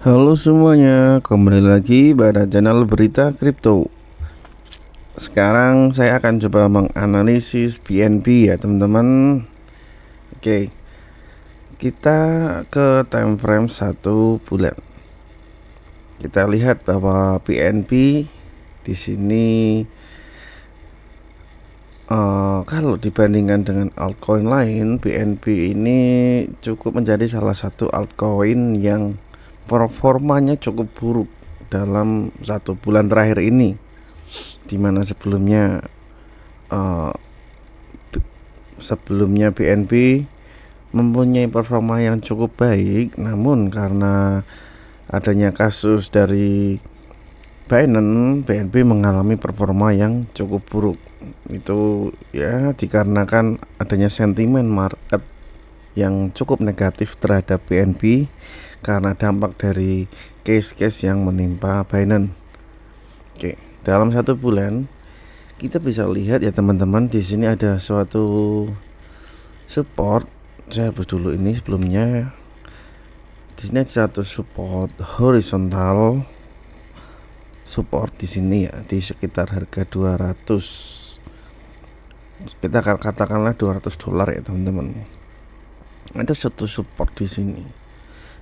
Halo semuanya, kembali lagi pada channel berita kripto. Sekarang saya akan coba menganalisis BNB ya teman-teman. Oke, kita ke time frame 1 bulan. Kita lihat bahwa BNB di sini kalau dibandingkan dengan altcoin lain, BNB ini cukup menjadi salah satu altcoin yang performanya cukup buruk dalam 1 bulan terakhir ini, dimana sebelumnya BNB mempunyai performa yang cukup baik, namun karena adanya kasus dari Binance, BNB mengalami performa yang cukup buruk. Itu ya dikarenakan adanya sentimen market yang cukup negatif terhadap BNB karena dampak dari case-case yang menimpa Binance. Oke, dalam 1 bulan kita bisa lihat ya teman-teman, di sini ada suatu support. Saya hapus dulu ini sebelumnya. Di sini ada satu support horizontal, support di sini ya, di sekitar harga 200. Kita katakanlah $200 ya teman-teman. Ada satu support di sini,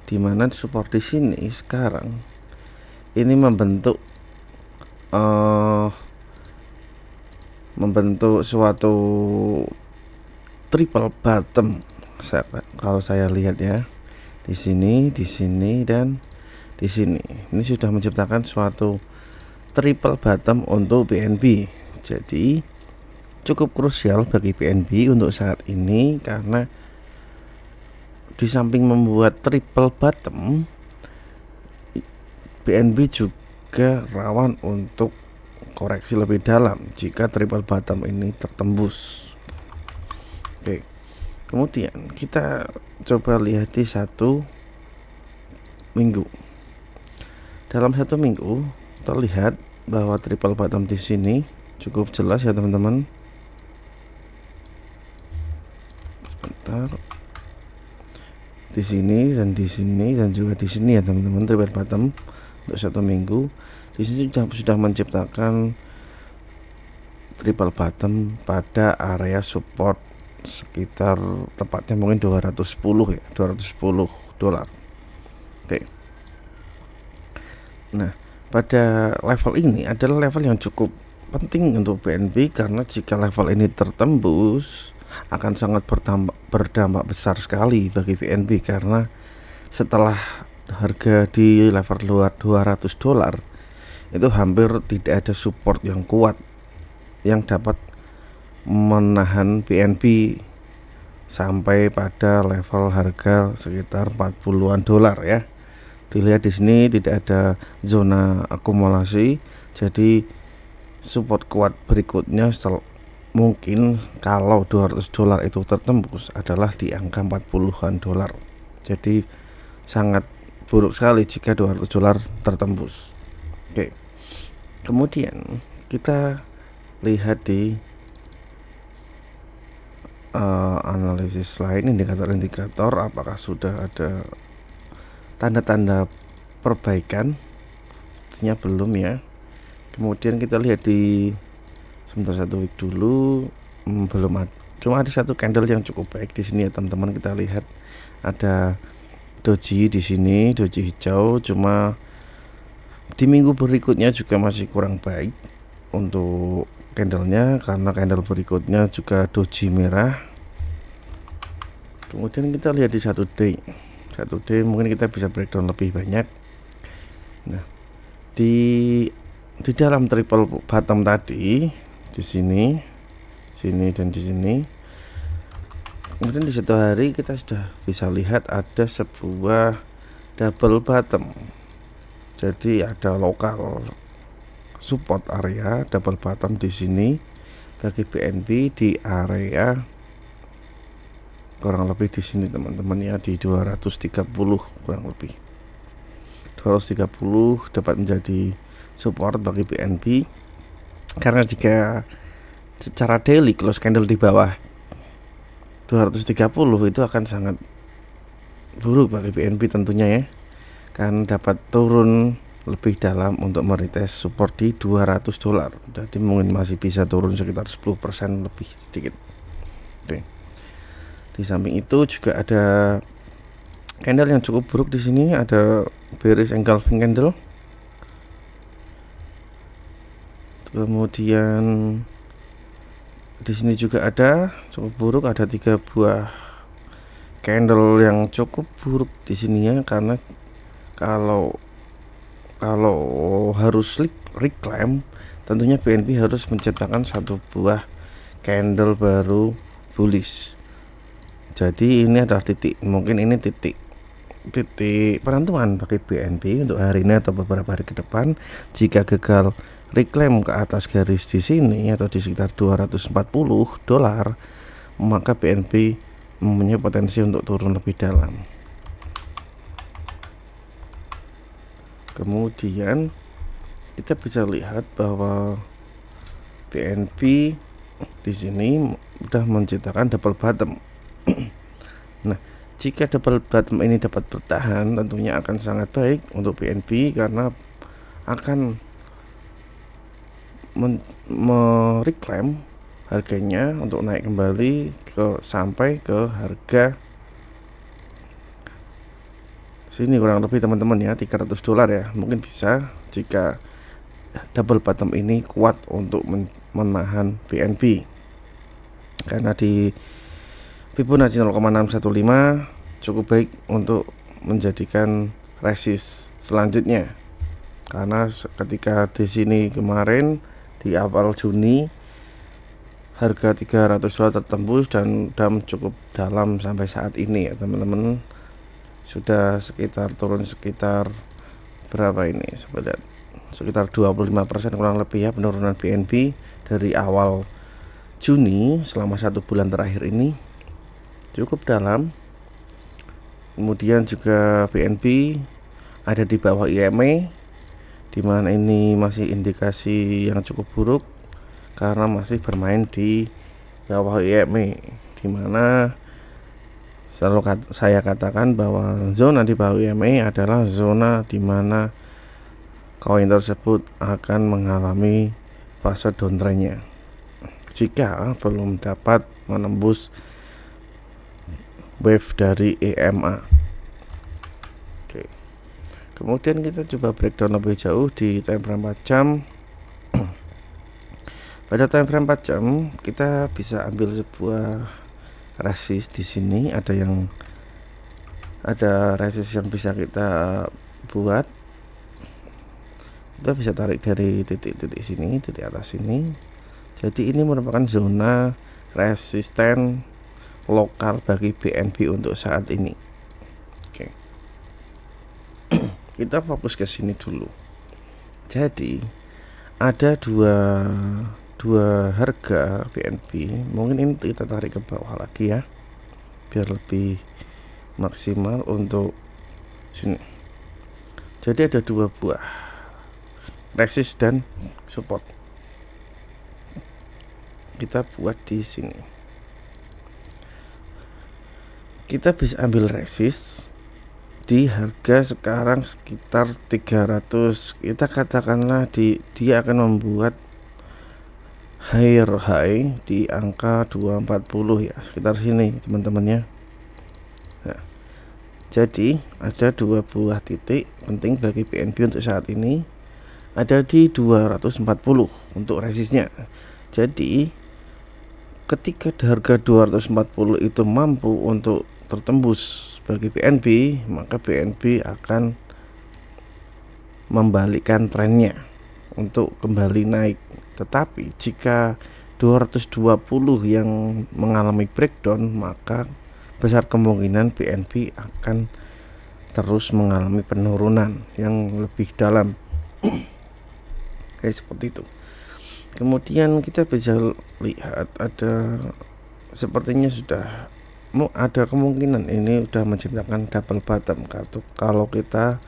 dimana support di sini sekarang ini membentuk suatu triple bottom. Kalau saya lihat ya, di sini, dan di sini. Ini sudah menciptakan suatu triple bottom untuk BNB. Jadi cukup krusial bagi BNB untuk saat ini, karena di samping membuat triple bottom, BNB juga rawan untuk koreksi lebih dalam jika triple bottom ini tertembus. Oke, kemudian kita coba lihat di 1 minggu. Dalam 1 minggu terlihat bahwa triple bottom di sini cukup jelas ya teman-teman. Sebentar. Di sini dan juga di sini ya teman-teman, triple bottom untuk 1 minggu. Di sini sudah menciptakan triple bottom pada area support sekitar tepatnya mungkin 210 ya, $210. Oke. Nah, pada level ini adalah level yang cukup penting untuk BNB, karena jika level ini tertembus akan sangat berdampak besar sekali bagi BNB, karena setelah harga di level luar $200 itu hampir tidak ada support yang kuat yang dapat menahan BNB sampai pada level harga sekitar $40 ya. Dilihat di sini tidak ada zona akumulasi, jadi support kuat berikutnya mungkin kalau $200 itu tertembus adalah di angka $40. Jadi sangat buruk sekali jika $200 tertembus. Oke, kemudian kita lihat di analisis lain, indikator-indikator apakah sudah ada tanda-tanda perbaikan. Sepertinya belum ya. Kemudian kita lihat di sebentar 1 week dulu, belum ada. Cuma ada satu candle yang cukup baik di sini ya teman-teman. Kita lihat ada doji di sini, doji hijau. Cuma di minggu berikutnya juga masih kurang baik untuk candlenya, karena candle berikutnya juga doji merah. Kemudian kita lihat di 1 day mungkin kita bisa breakdown lebih banyak. Nah, di dalam triple bottom tadi, di sini dan di sini, kemudian di 1 hari kita sudah bisa lihat ada sebuah double bottom. Jadi ada lokal support area double bottom di sini bagi BNB di area kurang lebih di sini teman-teman ya, di 230 kurang lebih. 230 dapat menjadi support bagi BNB, karena jika secara daily close candle di bawah 230 itu akan sangat buruk bagi BNB tentunya ya. kan dapat turun lebih dalam untuk meretest support di $200. Jadi mungkin masih bisa turun sekitar 10% lebih sedikit. Oke. Di samping itu juga ada candle yang cukup buruk di sini, ada bearish engulfing candle. Kemudian di sini juga ada cukup buruk, ada 3 buah candle yang cukup buruk di sini ya, karena kalau harus reclaim tentunya BNB harus menciptakan satu buah candle baru bullish. Jadi ini adalah titik, mungkin ini titik penentuan bagi BNB untuk hari ini atau beberapa hari ke depan. Jika gagal reclaim ke atas garis di sini atau di sekitar $240, maka BNB mempunyai potensi untuk turun lebih dalam. Kemudian kita bisa lihat bahwa BNB di sini sudah menciptakan double bottom. Nah, jika double bottom ini dapat bertahan, tentunya akan sangat baik untuk BNB karena akan mereclaim harganya untuk naik kembali sampai ke harga sini kurang lebih teman-teman ya, $300 ya. Mungkin bisa jika double bottom ini kuat untuk menahan BNB, karena di Fibonacci 0,615 cukup baik untuk menjadikan resist selanjutnya. Karena ketika di sini kemarin di awal Juni harga $300 tertembus dan cukup dalam sampai saat ini ya teman-teman, sudah sekitar turun sekitar berapa ini, coba lihat, sekitar 25% kurang lebih ya penurunan BNB dari awal Juni selama 1 bulan terakhir ini cukup dalam. Kemudian juga BNB ada di bawah IMA, dimana ini masih indikasi yang cukup buruk karena masih bermain di bawah IMA, dimana selalu saya katakan bahwa zona di bawah IMA adalah zona di mana koin tersebut akan mengalami fase downtrendnya jika belum dapat menembus wave dari EMA. Oke. Kemudian kita coba breakdown lebih jauh di time frame 4 jam. Pada time frame 4 jam kita bisa ambil sebuah resist di sini, ada resist yang bisa kita buat. Kita bisa tarik dari titik-titik sini, titik atas sini. Jadi ini merupakan zona resisten lokal bagi BNB untuk saat ini. Oke. Kita fokus ke sini dulu. Jadi ada dua harga BNB, mungkin ini kita tarik ke bawah lagi ya biar lebih maksimal untuk sini. Jadi ada 2 buah resist dan support, kita buat di sini. Kita bisa ambil resist di harga sekarang sekitar 300, kita katakanlah dia akan membuat higher high di angka 240 ya, sekitar sini teman-teman ya. Nah, jadi ada 2 buah titik penting bagi BNB untuk saat ini, ada di 240 untuk resistnya. Jadi ketika harga 240 itu mampu untuk tertembus bagi BNB, maka BNB akan membalikkan trennya untuk kembali naik. Tetapi jika 220 yang mengalami breakdown, maka besar kemungkinan BNB akan terus mengalami penurunan yang lebih dalam. Kayak seperti itu. Kemudian kita bisa lihat ada sepertinya sudah ada kemungkinan ini sudah menciptakan double bottom. Kalau kita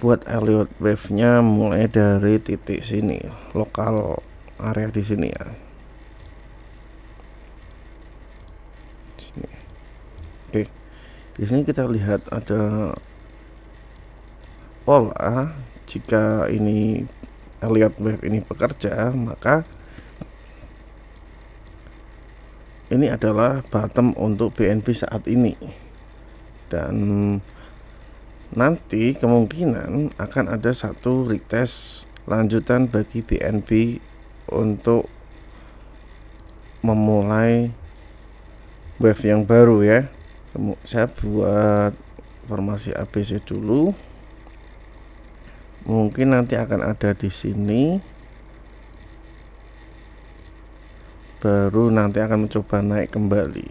buat Elliott wave-nya mulai dari titik sini, lokal area di sini ya. Sini. Oke. Di sini kita lihat ada pola. Jika ini Elliott Wave ini bekerja, maka ini adalah bottom untuk BNB saat ini, dan nanti kemungkinan akan ada satu retest lanjutan bagi BNB untuk memulai wave yang baru ya. Saya buat formasi ABC dulu, mungkin nanti akan ada di sini, baru nanti akan mencoba naik kembali.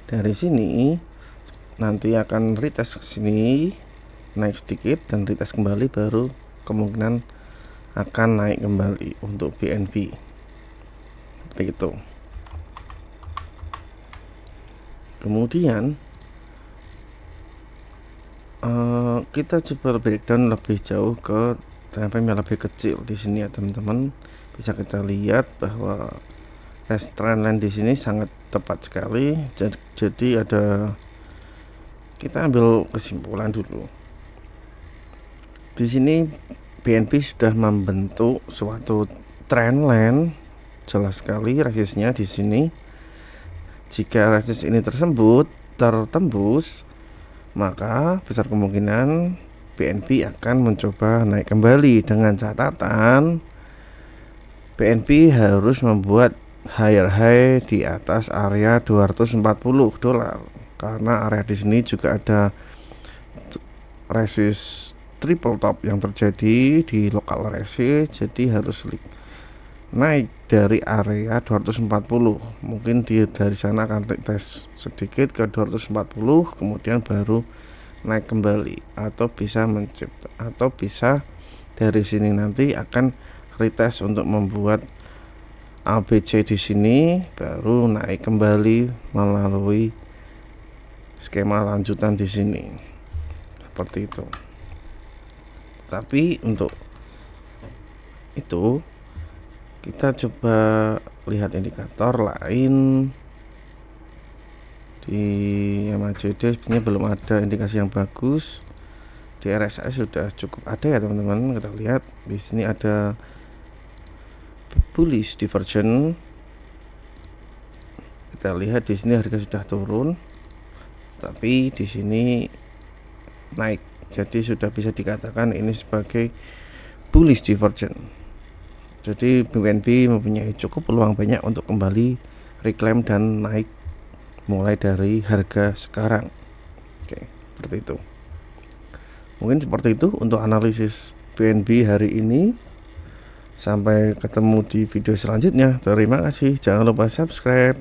Dari sini nanti akan retest ke sini, naik sedikit dan retest kembali, baru kemungkinan akan naik kembali untuk BNB. Seperti itu. Kemudian kita coba breakdown lebih jauh ke time frame yang lebih kecil. Di sini ya teman-teman, bisa kita lihat bahwa trend line di sini sangat tepat sekali. Jadi kita ambil kesimpulan dulu. Di sini BNB sudah membentuk suatu trend line, jelas sekali resistnya di sini. Jika resist ini tertembus, maka besar kemungkinan BNB akan mencoba naik kembali, dengan catatan BNB harus membuat higher high di atas area $240, karena area di sini juga ada resist triple top yang terjadi di lokal resist, jadi harus naik dari area 240. Mungkin dari sana akan retest sedikit ke 240, kemudian baru naik kembali, atau bisa mencipta, atau bisa dari sini nanti akan retest untuk membuat ABC di sini, baru naik kembali melalui skema lanjutan di sini, seperti itu. Tapi untuk itu kita coba lihat indikator lain. Di MACD sebenarnya belum ada indikasi yang bagus. Di RSI sudah cukup ada ya teman-teman. Kita lihat di sini ada bullish divergence. Kita lihat di sini harga sudah turun, tapi di sini naik. Jadi sudah bisa dikatakan ini sebagai bullish divergence. Jadi BNB mempunyai cukup peluang banyak untuk kembali reclaim dan naik mulai dari harga sekarang. Oke, seperti itu. Mungkin seperti itu untuk analisis BNB hari ini. Sampai ketemu di video selanjutnya. Terima kasih. Jangan lupa subscribe.